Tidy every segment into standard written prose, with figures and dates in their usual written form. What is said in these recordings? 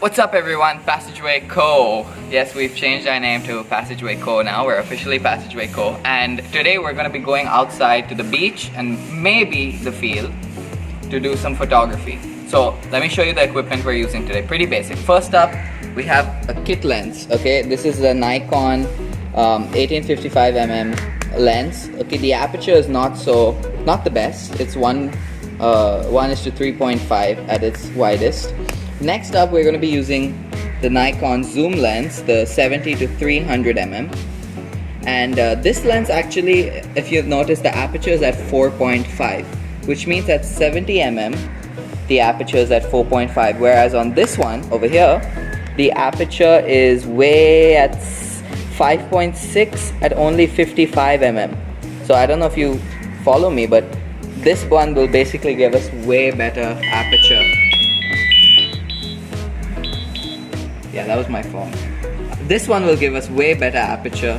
What's up everyone, PassageWay Co. Yes, we've changed our name to PassageWay Co now. We're officially PassageWay Co. And today we're going to be going outside to the beach and maybe the field to do some photography. So let me show you the equipment we're using today. Pretty basic. First up, we have a kit lens. Okay, this is the Nikon 1855mm lens. Okay, the aperture is not the best. It's 1:3.5 at its widest. Next up, we're going to be using the Nikon zoom lens, the 70-300mm. And this lens actually, if you've noticed, the aperture is at 4.5, which means at 70mm, the aperture is at 4.5. Whereas on this one over here, the aperture is way at 5.6 at only 55mm. So I don't know if you follow me, but this one will basically give us way better aperture. Yeah, that was my phone. This one will give us way better aperture,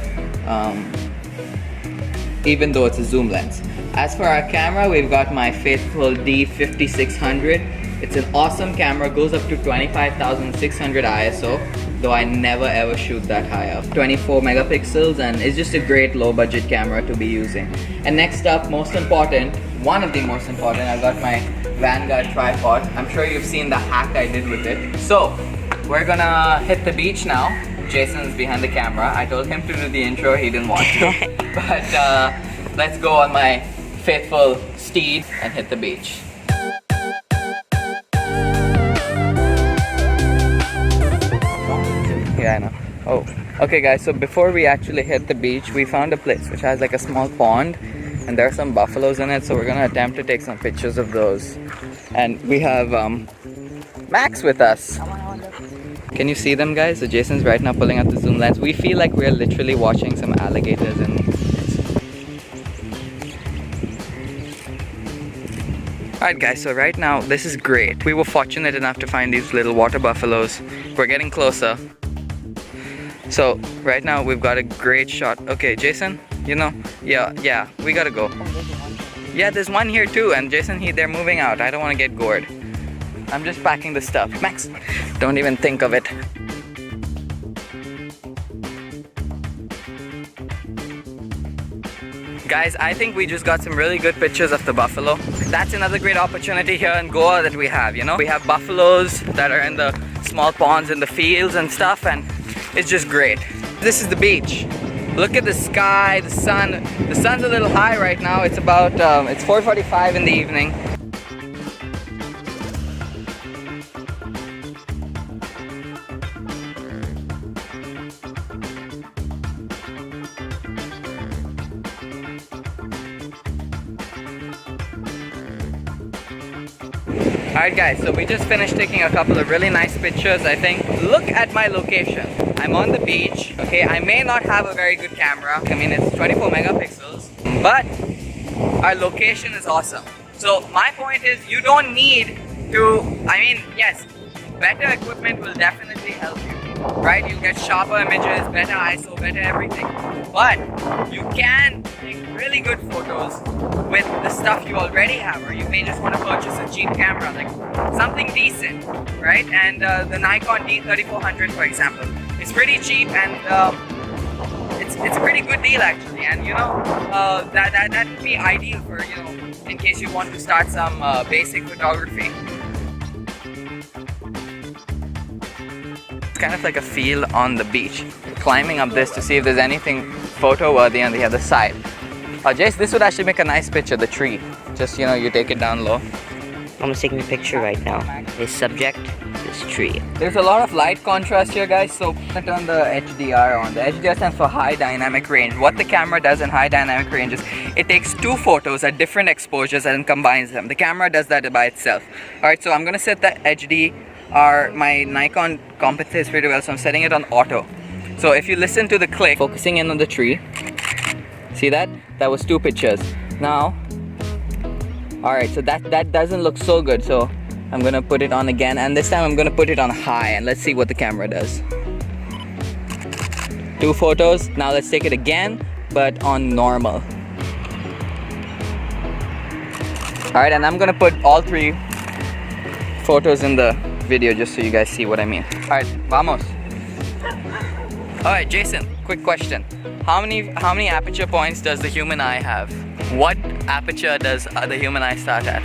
even though it's a zoom lens. As for our camera, we've got my faithful D5600. It's an awesome camera, goes up to 25,600 ISO, though I never ever shoot that high up. 24 megapixels, and it's just a great low budget camera to be using. And next up, most important, one of the most important, I've got my Vanguard tripod. I'm sure you've seen the hack I did with it. So we're gonna hit the beach now. Jason's behind the camera. I told him to do the intro, he didn't want to. But let's go on my faithful steed and hit the beach. Yeah, I know. Oh, okay guys, so before we actually hit the beach, we found a place which has like a small pond and there are some buffaloes in it, so we're gonna attempt to take some pictures of those. And we have Max with us. Can you see them, guys? So Jason's right now pulling out the zoom lens. We feel like we're literally watching some alligators and... Alright guys, so right now this is great. We were fortunate enough to find these little water buffaloes. We're getting closer. So right now we've got a great shot. Okay, Jason, you know, yeah, we gotta go. Yeah, there's one here too, and Jason, they're moving out. I don't want to get gored. I'm just packing the stuff. Max, don't even think of it. Guys, I think we just got some really good pictures of the buffalo. That's another great opportunity here in Goa that we have, you know? We have buffaloes that are in the small ponds in the fields and stuff, and it's just great. This is the beach. Look at the sky, the sun. The sun's a little high right now. It's about, it's 4:45 in the evening. Alright guys, so we just finished taking a couple of really nice pictures, I think. Look at my location. I'm on the beach. Okay, I may not have a very good camera. I mean, it's 24 megapixels, but our location is awesome. So my point is, you don't need to, I mean, yes, better equipment will definitely help you, right? You'll get sharper images, better ISO, better everything. But you can take really good photos with the stuff you already have, or you may just want to purchase a cheap camera, like something decent, right? And the Nikon D3400, for example, it's pretty cheap, and it's a pretty good deal actually. And you know, that would be ideal for, you know, in case you want to start some basic photography. It's kind of like a field on the beach. We're climbing up this to see if there's anything photo worthy on the other side. Jace, this would actually make a nice picture, the tree. Just, you know, you take it down low. I'm taking a picture right now. This subject, this tree. There's a lot of light contrast here, guys, so I'm gonna turn the HDR on. The HDR stands for high dynamic range. What the camera does in high dynamic range is it takes two photos at different exposures and combines them. The camera does that by itself. Alright, so I'm gonna set the HDR. My Nikon compensates pretty well, so I'm setting it on auto. So if you listen to the click, focusing in on the tree, see that? That was two pictures. Now, alright, so that doesn't look so good, so I'm gonna put it on again, and this time I'm gonna put it on high, and let's see what the camera does. Two photos. Now let's take it again, but on normal. Alright, and I'm gonna put all three photos in the video just so you guys see what I mean. Alright, vamos. Alright, Jason, quick question. How many aperture points does the human eye have? What aperture does the human eye start at?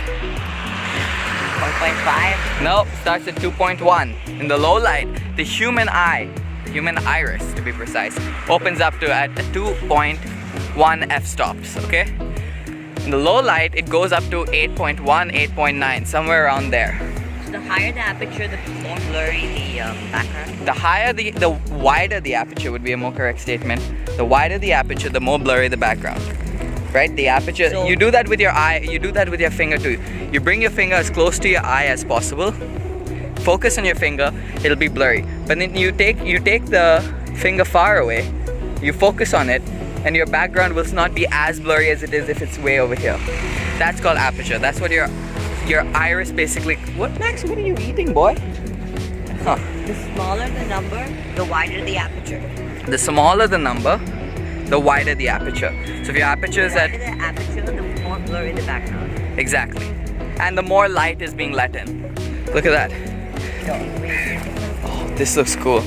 1.5? No, starts at 2.1. In the low light, the human eye, the human iris to be precise, opens up to at 2.1 f-stops, okay? In the low light, it goes up to 8.1, 8.9, somewhere around there. So the higher the aperture, the more blurry the background? The wider the aperture would be a more correct statement. The wider the aperture, the more blurry the background. Right? The aperture, So, you do that with your eye, you do that with your finger too. You bring your finger as close to your eye as possible. Focus on your finger, it'll be blurry. But then you take the finger far away, you focus on it, and your background will not be as blurry as it is if it's way over here. That's called aperture. That's what your iris basically. What, Max? What are you eating, boy? Huh. the smaller the number, the wider the aperture. The smaller the number, the wider the aperture. So if your aperture is The at wider the aperture, the more blurry the background. exactly, and the more light is being let in. Look at that. Oh, this looks cool.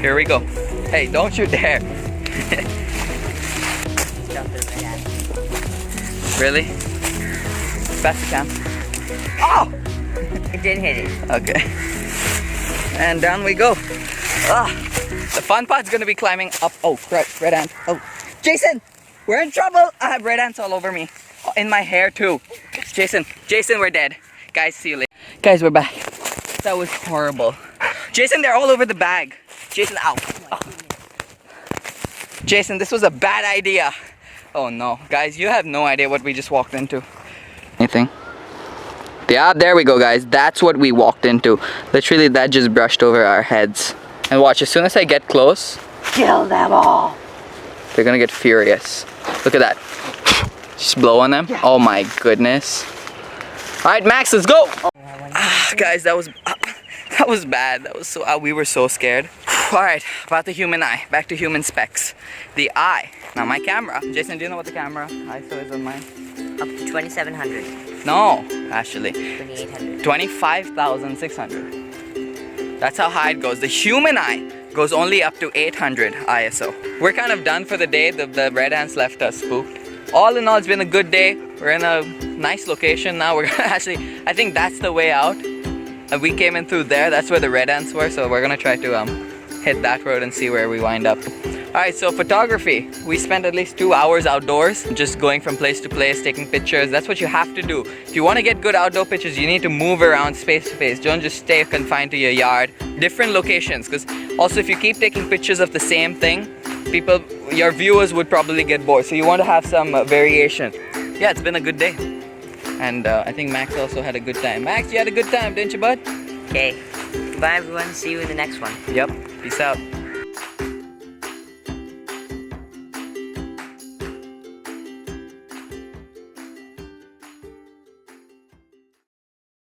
Here we go. Hey, don't you dare. Really? Best you can. Oh! It did hit it. Okay. And down we go. Ah, the fun part's gonna be climbing up. Oh, red ant. Oh, Jason, we're in trouble. I have red ants all over me. Oh, in my hair too. Jason, we're dead. Guys, see you later. Guys, we're back. That was horrible. Jason, they're all over the bag. Jason, ow. Oh. Jason, this was a bad idea. Oh no, guys, you have no idea what we just walked into. Anything? Yeah, there we go, guys. That's what we walked into. Literally, that just brushed over our heads. And watch, as soon as I get close, Kill them all! they're gonna get furious. Look at that. Just blow on them. Oh my goodness. All right, Max, let's go. Guys, that was bad. That was so. We were so scared. All right, about the human eye. Back to human specs. The eye. Now my camera. Jason, do you know what the camera ISO is on mine? Up to 2700. No, actually. 2800. 25,600. That's how high it goes. The human eye goes only up to 800 ISO. We're kind of done for the day. The red ants left us spooked. All in all, it's been a good day. We're in a nice location now. We're gonna actually, I think that's the way out. We came in through there. That's where the red ants were. So we're gonna try to hit that road and see where we wind up. Alright, so photography. We spent at least 2 hours outdoors, just going from place to place, taking pictures. That's what you have to do. If you want to get good outdoor pictures, you need to move around space to space. Don't just stay confined to your yard. Different locations, because also if you keep taking pictures of the same thing, your viewers would probably get bored. So you want to have some variation. Yeah, it's been a good day. And I think Max also had a good time. Max, you had a good time, didn't you, bud? Okay. Bye everyone. See you in the next one. Yep. Peace out.